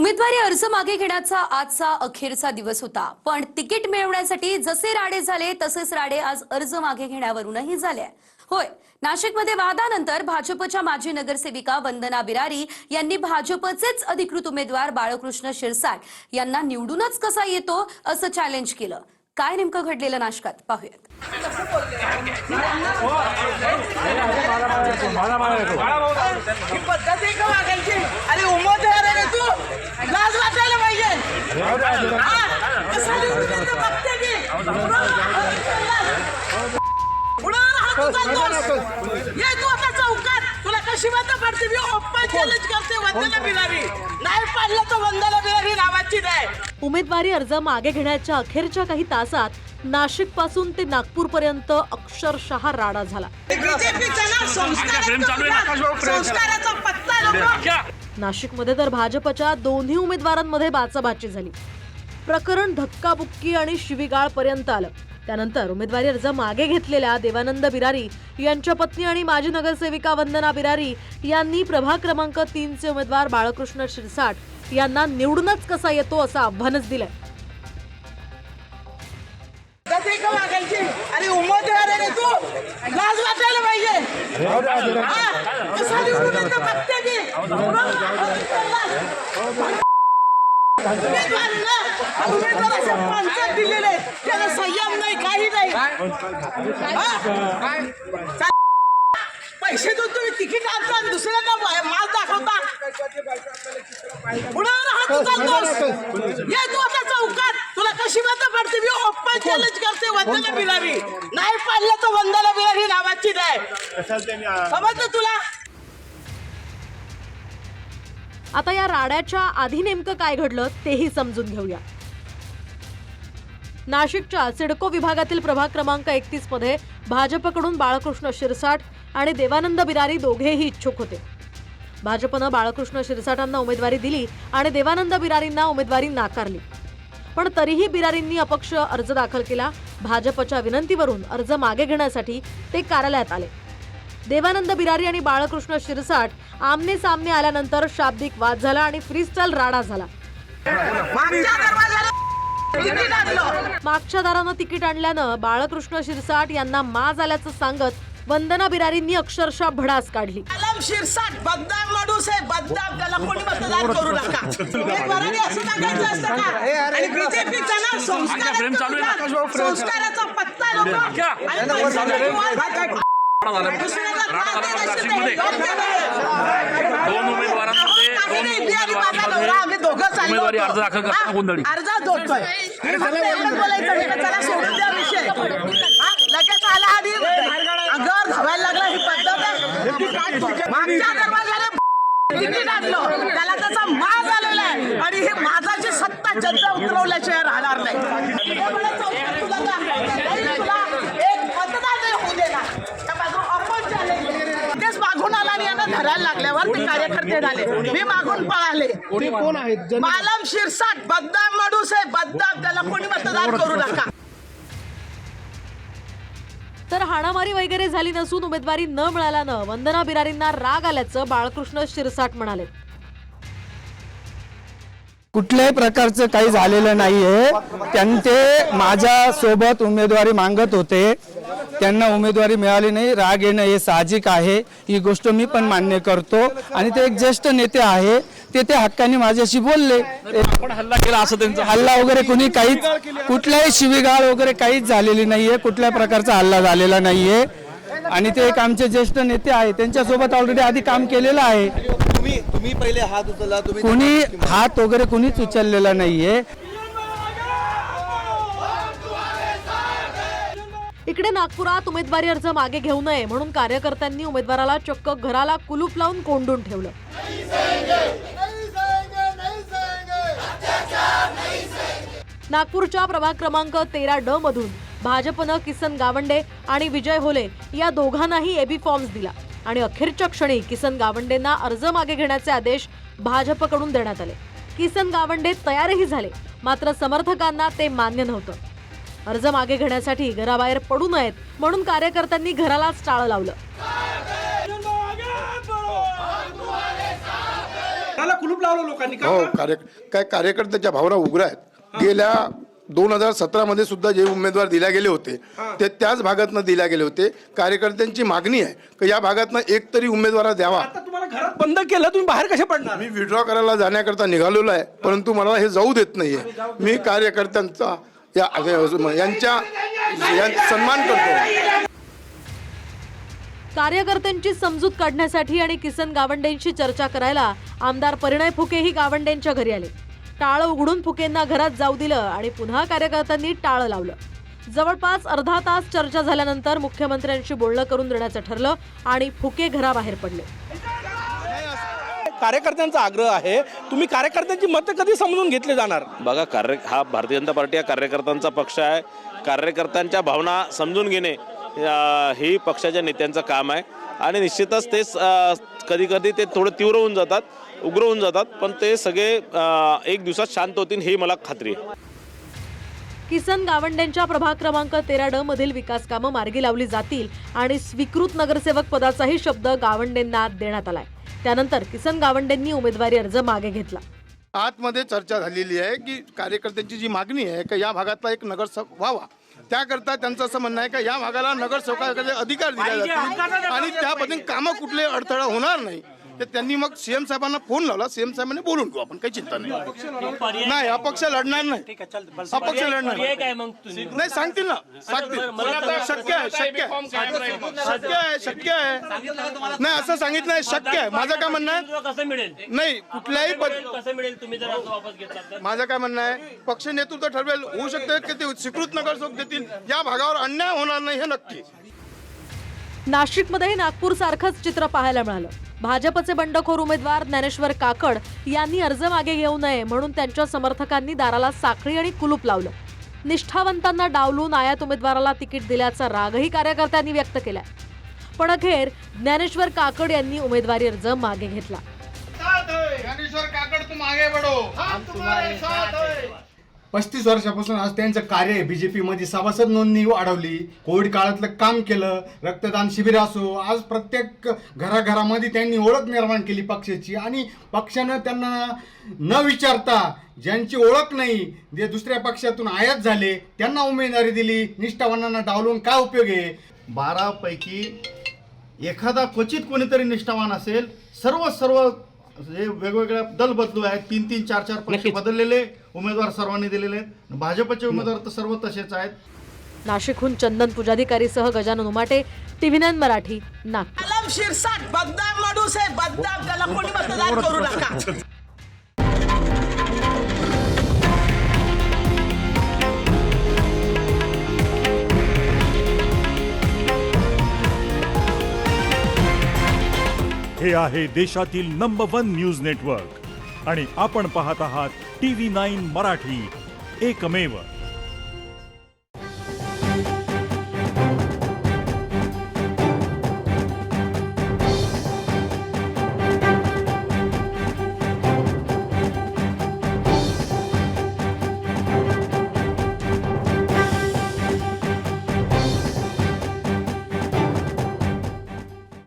उमेदवारी अर्ज मागे घेण्याचा आजचा अखेरचा दिवस होता, पण तिकीट मिळवण्यासाठी जसे राडे झाले तसेच राडे आज अर्ज मागे घेण्यावरूनही झाले। होय, नाशिकमध्ये वादानंतर भाजपच्या माजी नगरसेविका वंदना बिरारी यांनी भाजपचेच अधिकृत उमेदवार बाळकृष्ण शिरसाट यांना निवडूनच कसा येतो असं चॅलेंज केलं। काय नेमकं घडलेलं नाशकात पाहूयात। तुला कशी मतं पडते? मी ओपन चॅलेंज करते वंदना बिरारी, नाही पाडलं तर वंदना बिरारी नावाची नाही। उमेदवारी अर्ज मागे घेण्याच्या अखेरच्या काही तासात नाशिक पासून ते नागपूर पर्यंत अक्षरशः राडा झाला। नाशिकमध्ये तर भाजपच्या दोन्ही उमेदवारांमध्ये बाचाबाची झाली। प्रकरण धक्काबुक्की आणि शिवीगाळ पर्यंत आलं। त्यानंतर उमेदवारी अर्ज मागे घेतलेल्या देवानंद बिरारी यांच्या पत्नी आणि माजी नगरसेविका वंदना बिरारी यांनी प्रभाग क्रमांक 3 चे उमेदवार बाळकृष्ण शिरसाट यांना निवडूनच कसा येतो असं आव्हानच दिलंय। अरे उमेदवार आहे तू, लाज वाटायला पाहिजे। दिलेले त्याला संयम नाही, काही नाही। पैसे देऊन तुम्ही तिकीट आणता आणि दुसऱ्यांना माल दाखवता। ये तू आता चौकात, तुला कशी मतं पडते? मी ओपन चॅलेंज करते वंदना बिरारी, नाही पाडलं तर वंदना बिरारी नावाची नाही। समजलं तुला? आता या राड्याच्या आधी नेमकं काय घडलं तेही समजून घेऊया। नाशिकच्या सिडको विभागातील प्रभाग क्रमांक 31 मध्ये भाजपकडून बाळकृष्ण शिरसाट आणि देवानंद बिरारी दोघेही इच्छुक होते। भाजपनं बाळकृष्ण शिरसाटांना उमेदवारी दिली आणि देवानंद बिरारींना उमेदवारी नाकारली, पण तरीही बिरारींनी अपक्ष अर्ज दाखल केला। भाजपच्या विनंतीवरून अर्ज मागे घेण्यासाठी ते कार्यालयात आले। देवानंद बिरारी आणि बाळकृष्ण शिरसाट आमने सामने आल्यानंतर शाब्दिक वाद झाला आणि फ्रीस्टाईल राडा झाला। मागच्या दारानं तिकीट आणल्यानं बाळकृष्ण शिरसाट यांना माज आल्याचं सांगत वंदना बिरारींनी अक्षरशः भडास काढली। शिरसाट बदनाम माणूस आहे, बदनाम, त्याला कोणी मतदान करू नका। असं टाकायचं असतं का? आणि बीजेपीचा ना संस्काराचा पत्ता आम्ही दोघं उमेदवारी अर्ज दाखल करताना गोंधळी अर्ज जोडतोय। सोडून द्या विषय, लगेच आला आणि अंगावर धावायला लागला। ही पद्धत आहे। मागच्या दरवाजाला तिकीट आणलं, त्याला त्याचा माज आलेला आहे आणि हे माजाची सत्ता जनता उतरवल्याशिवाय राहणार नाही। तुला एक मतदान नाही होऊ देणार। तेच मागून आला आणि यांना धरायला लागल्यावर ते कार्यकर्ते झाले, मी मागून पळाले। कोण आहेत? मालम शिरसाट बदनाम माणूस आहे, बदनाम, त्याला कोणी मतदान करू नका। तर हाणामारी वगैरे झाली नसून उमेदवारी न मिळाल्यानं वंदना बिरारींना राग आल्याचं बाळकृष्ण शिरसाट म्हणाले। कुठल्याही प्रकारचं काही झालेलं नाहीये। त्यांचे माझ्या सोबत उमेदवारी मागत होते, त्यांना उमेदवारी मिळाली नाही। राग येणं हे साहजिक आहे, ही गोष्ट मी पण मान्य करतो। आणि ते एक ज्येष्ठ नेते आहे, ते हक्काने माझ्याशी बोलले। आपण हल्ला केला असं त्यांचा हल्ला वगैरे कुणी काहीच, कुठल्याही शिवीगाळ वगैरे काहीच झालेली नाहीये, कुठल्या प्रकारचा हल्ला झालेला नाहीये। आणि ते एक आमचे ज्येष्ठ नेते आहे, त्यांच्यासोबत ऑलरेडी आधी काम केलेलं आहे। तुम्ही पहिले हात उचलला, कुणी हात वगैरे कुणीच उचललेला नाहीये। इकडे नागपुरात उमेदवारी अर्ज मागे घेऊ नये म्हणून कार्यकर्त्यांनी उमेदवाराला चक्क घराला कुलूप लावून कोंडून ठेवलं। नागपूरच्या प्रभाग क्रमांक 13D मधून भाजपनं किसन गावंडे आणि विजय होले या दोघांनाही एबी फॉर्म्स दिला आणि अखेरच्या क्षणी किसन गावंडेंना अर्ज मागे घेण्याचे आदेश भाजपकडून देण्यात आले। किसन गावंडे तयारही झाले, मात्र समर्थकांना ते मान्य नव्हतं। अर्ज मागे घेण्यासाठी घराबाहेर पडू नयेत म्हणून कार्यकर्त्यांनी घरालाच टाळं लावलं। घराला कुलूप लावलं लोकांनी का हो बरं? काय कार्यकर्त्याच्या भावना उग्र आहेत. गेल्या 2017 मध्ये सुद्धा जे उमेदवार दिल्या गेले होते ते त्याच भागातनं दिल्या गेले होते. कार्यकर्त्यांची मागणी आहे की या भागातनं एक तरी उमेदवार द्यावा. आता तुम्हाला घरात बंद केलं, तुम्ही बाहेर कसे पडणार? मी विड्रॉ करायला जाण्याकरता निघालेलो आहे, परंतु मला हे जाऊ देत नाहीये. मी कार्यकर्त्यांचा यांच्या सन्मान करतो. कार्यकर्त्यांची समजूत काढण्यासाठी आणि किसन गावंडेंशी चर्चा करायला आमदार परिणय फुकेही गावंडेंच्या घरी आले. टाळं उघडून फुकेंना घरात जाऊ दिलं आणि पुन्हा कार्यकर्त्यांनी टाळं लावलं. जवळपास अर्धा तास चर्चा झाल्यानंतर मुख्यमंत्र्यांशी बोलणं करून देण्याचं ठरलं आणि फुके घराबाहेर पडले. कार्यकर्त्यांचा आग्रह आहे, तुम्ही कार्यकर्त्यांची मतं कधी समजून घेतली जाणार? बघा, हा भारतीय जनता पार्टी हा कार्यकर्त्यांचा पक्ष आहे. कार्यकर्त्यांच्या भावना समजून घेणे ही पक्षाच्या नेत्यांचं काम आहे आणि निश्चितच ते कधी कधी ते थोडं तीव्र होऊन जातात, उग्र होऊन जातात, पण ते सगळे एक दिवसात शांत होतील ही मला खात्री आहे. किसन गावंडेंच्या प्रभाग क्रमांक 13D मधील विकास कामं मार्गी लावली जातील आणि स्वीकृत नगरसेवक पदाचाही शब्द गावंडेंना देण्यात आलाय. त्यानंतर किसन गावंडेंनी उमेदवारी अर्ज मागे घेतला. आतमध्ये चर्चा झालेली आहे की कार्यकर्त्यांची जी मागणी आहे की या भागातला एक नगरसेवक व्हावा, त्याकरता त्यांचं असं म्हणणं आहे की या भागाला नगरसेवकाचे अधिकार दिले जातील आणि त्या पद्धतीने कामं कुठले अडथळा होणार नाही. तर त्यांनी मग सीएम साहेबांना फोन लावला. सीएम साहेबांनी बोलून घेऊ, आपण काही चिंता नाही. अपक्ष लढणार नाही, अपक्ष लढणार नाही. सांगतील ना, सांगतील. शक्य आहे, शक्य आहे, शक्य आहे, शक्य आहे. नाही असं सांगितलं आहे, शक्य आहे. माझं काय म्हणणं आहे, नाही कुठल्याही माझं काय म्हणणं आहे, पक्ष नेतृत्व ठरवेल. होऊ शकतं की ते स्वीकृत नगरसेवक देतील. या भागावर अन्याय होणार नाही हे नक्की. नाशिकमध्ये नागपूर सारखंच चित्र पाहायला मिळालं. भाजपचे बंडखोर उमेदवार ज्ञानेश्वर काकड यांनी अर्ज मागे घेऊ नये म्हणून त्यांच्या समर्थकांनी दाराला साखळी आणि कुलूप लावलं. निष्ठावंतांना डावलून आयात उमेदवाराला तिकीट दिल्याचा रागही कार्यकर्त्यांनी व्यक्त केलाय. पण अखेर ज्ञानेश्वर काकड यांनी उमेदवारी अर्ज मागे घेतला. ज्ञानेश्वर काकड तुम आगे बढ़ो, हम तुम्हारे साथ हैं. 35 वर्षापासून आज त्यांचं कार्य आहे. बीजेपी मध्ये सभासद नोंदणी वाढवली, कोविड काळातलं काम केलं, रक्तदान शिबिर असो, आज प्रत्येक घराघरामध्ये त्यांनी ओळख निर्माण केली पक्षाची आणि पक्षानं त्यांना न विचारता ज्यांची ओळख नाही, जे दुसऱ्या पक्षातून आयात झाले त्यांना उमेदवारी दिली. निष्ठावानांना डावलून काय उपयोग आहे? 12 पैकी एखादा क्वचित कोणीतरी निष्ठावान असेल. सर्व जे वेगवेगळ्या दल बदलू आहेत, 3-3, 4-4 पक्ष बदललेले उमेदवार सर्वांनी दिलेले आहेत. भाजपचे उमेदवार तर सर्व तसेच आहेत. नाशिकहून चंदन पुजाधिकारीसह गजानन उमाटे, TV9 मराठी, नागपूर. आलम शिरसाट बदनाम माणूस आहे, बदनाम. त्याला कोणी मतदान करू नका. हे आहे देशातील नंबर 1 न्यूज नेटवर्क आणि आपण पाहत आहात TV9 मराठी, एकमेव.